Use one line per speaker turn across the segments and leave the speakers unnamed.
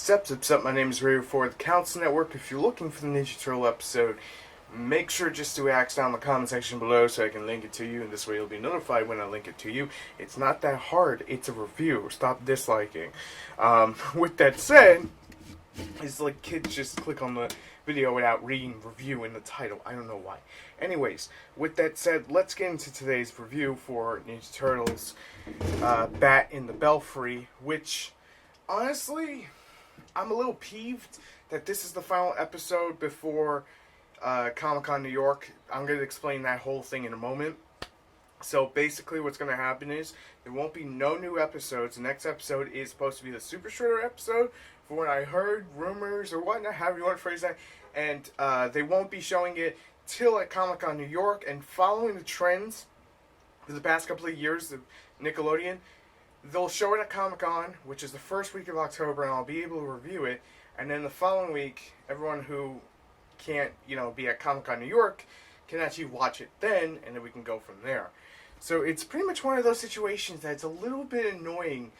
Sup, my name is Ray for TheCouncilNetwork. If you're looking for the Ninja Turtle episode, make sure just to ask down in the comment section below so I can link it to you, and this way you'll be notified when I link it to you. It's not that hard, it's a review. Stop disliking. With that said, it's like kids just click on the video without reading review in the title. I don't know why. Anyways, with that said, let's get into today's review for Ninja Turtles Bat in the Belfry, which, honestly, I'm a little peeved that this is the final episode before Comic-Con New York. I'm going to explain that whole thing in a moment. So basically what's going to happen is there won't be no new episodes. The next episode is supposed to be the Super Shredder episode, for what I heard, rumors or whatnot, however you want to phrase that. And they won't be showing it till at Comic-Con New York. And following the trends for the past couple of years of Nickelodeon, they'll show it at Comic-Con, which is the first week of October, and I'll be able to review it. And then the following week, everyone who can't, be at Comic-Con New York can actually watch it then, and then we can go from there. So it's pretty much one of those situations that's a little bit annoying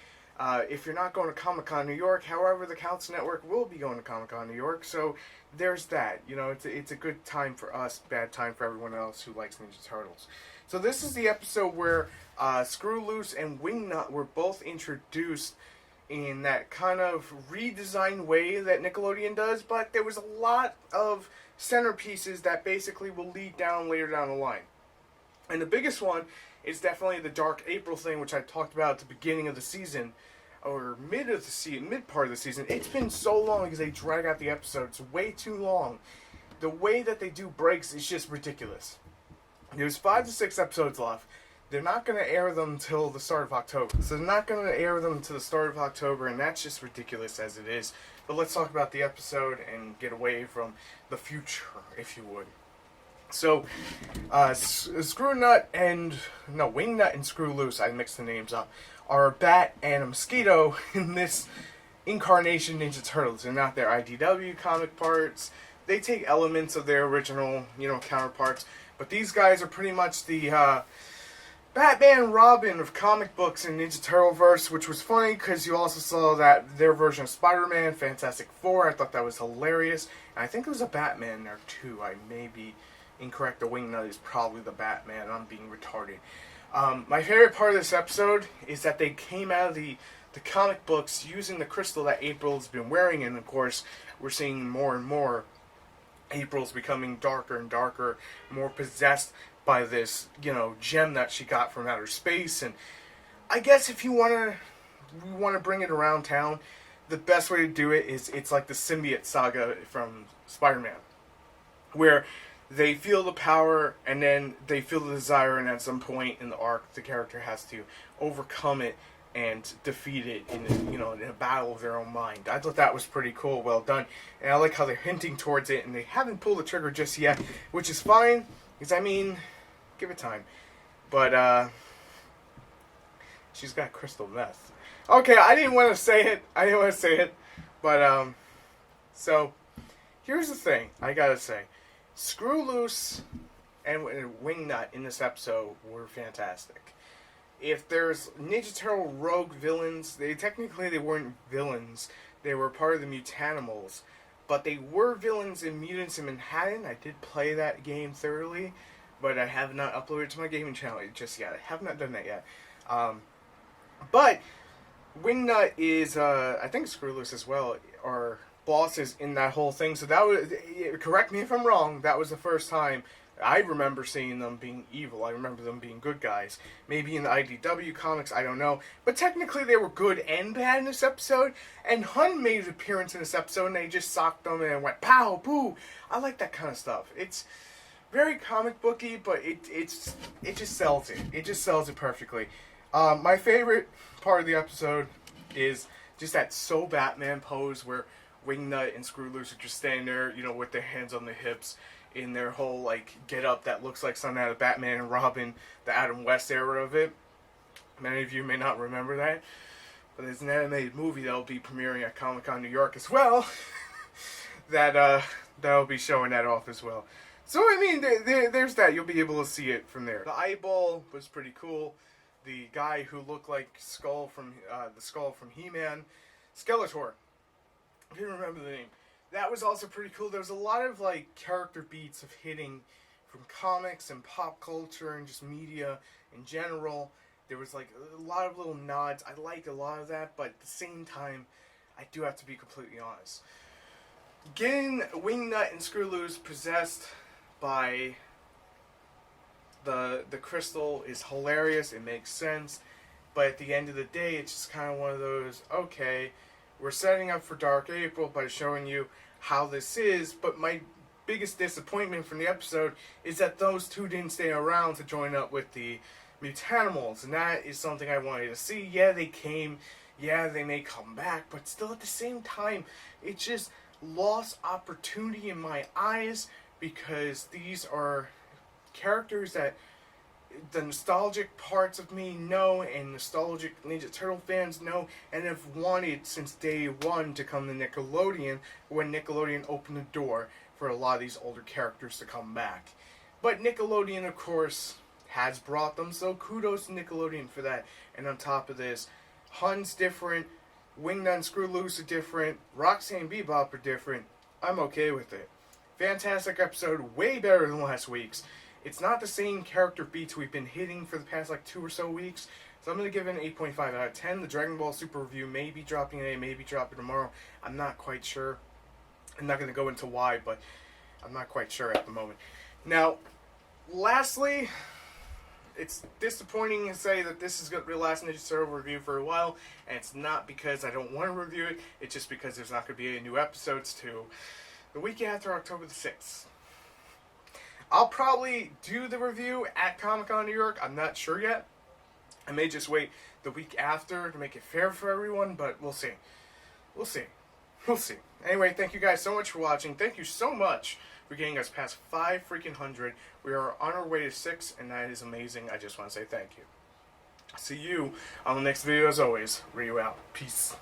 if you're not going to Comic-Con New York. However, the Council Network will be going to Comic-Con New York, so there's that. It's a good time for us, bad time for everyone else who likes Ninja Turtles. So this is the episode where Screw Loose and Wingnut were both introduced in that kind of redesigned way that Nickelodeon does, but there was a lot of centerpieces that basically will lead down later down the line. And the biggest one is definitely the Dark April thing, which I talked about at the beginning of the season, or mid part of the season. It's been so long because they drag out the episodes way too long. The way that they do breaks is just ridiculous. There's 5 to 6 episodes left. They're not going to air them till the start of October. So they're not going to air them until the start of October, and that's just ridiculous as it is. But let's talk about the episode and get away from the future, if you would. So, Wingnut and Screw Loose, I mixed the names up, are a bat and a mosquito in this incarnation Ninja Turtles. They're not their IDW comic parts. They take elements of their original, counterparts. But these guys are pretty much the Batman and Robin of comic books in Ninja Turtleverse, which was funny because you also saw that their version of Spider-Man, Fantastic Four. I thought that was hilarious. And I think there was a Batman there too. I may be incorrect. The Wingnut is probably the Batman. I'm being retarded. My favorite part of this episode is that they came out of the comic books using the crystal that April's been wearing, and of course we're seeing more and more April's becoming darker and darker, more possessed by this, gem that she got from outer space. And I guess if we want to bring it around town, the best way to do it is it's like the symbiote saga from Spider-Man, where they feel the power and then they feel the desire, and at some point in the arc, the character has to overcome it and defeat it in a battle of their own mind. I thought that was pretty cool, well done. And I like how they're hinting towards it, and they haven't pulled the trigger just yet, which is fine, because, give it time. But, she's got crystal meth. Okay, I didn't want to say it. But, so, here's the thing, I gotta say. Screw Loose and Wingnut in this episode were fantastic. If there's Ninja Turtle rogue villains, they weren't villains. They were part of the Mutanimals. But they were villains in Mutants in Manhattan. I did play that game thoroughly, but I have not uploaded it to my gaming channel just yet. I have not done that yet. But Wingnut is, I think Screw Loose as well, are bosses in that whole thing. So that was, correct me if I'm wrong, that was the first time I remember seeing them being evil. I remember them being good guys. Maybe in the IDW comics, I don't know. But technically they were good and bad in this episode. And Hun made an appearance in this episode, and they just socked them and went pow, poo. I like that kind of stuff. It's very comic booky, but it just sells it. It just sells it perfectly. My favorite part of the episode is just that So Batman pose where Wingnut and Screw Loose are just standing there, with their hands on their hips, in their whole, get up that looks like something out of Batman and Robin, the Adam West era of it. Many of you may not remember that, but there's an animated movie that'll be premiering at Comic-Con New York as well, that'll be showing that off as well. So, there's that. You'll be able to see it from there. The eyeball was pretty cool. The guy who looked like the skull from He-Man, Skeletor. I didn't remember the name. That was also pretty cool. There was a lot of like character beats of hitting from comics and pop culture and just media in general. There was like a lot of little nods. I liked a lot of that, but at the same time, I do have to be completely honest. Getting Wingnut and Screw Loose possessed by the crystal is hilarious. It makes sense, but at the end of the day, it's just kind of one of those. Okay, we're setting up for Dark April by showing you how this is, but my biggest disappointment from the episode is that those two didn't stay around to join up with the Mutanimals, and that is something I wanted to see. Yeah, they came. Yeah, they may come back, but still at the same time, it just lost opportunity in my eyes because these are characters that the nostalgic parts of me know and nostalgic Ninja Turtle fans know and have wanted since day one to come to Nickelodeon when Nickelodeon opened the door for a lot of these older characters to come back. But Nickelodeon, of course, has brought them, so kudos to Nickelodeon for that. And on top of this, Hun's different, Wingnut and Screw Loose are different, Roxanne and Bebop are different. I'm okay with it. Fantastic episode, way better than last week's. It's not the same character beats we've been hitting for the past like 2 or so weeks, so I'm going to give it an 8.5 out of 10. The Dragon Ball Super review may be dropping today, may be dropping tomorrow. I'm not quite sure. I'm not going to go into why, but I'm not quite sure at the moment. Now, lastly, it's disappointing to say that this is going to be the last Ninja Turtle review for a while, and it's not because I don't want to review it, it's just because there's not going to be any new episodes to the week after October the 6th. I'll probably do the review at Comic-Con New York. I'm not sure yet. I may just wait the week after to make it fair for everyone, but we'll see. We'll see. We'll see. Anyway, thank you guys so much for watching. Thank you so much for getting us past 500. We are on our way to 6, and that is amazing. I just want to say thank you. See you on the next video as always. Ryu out. Peace.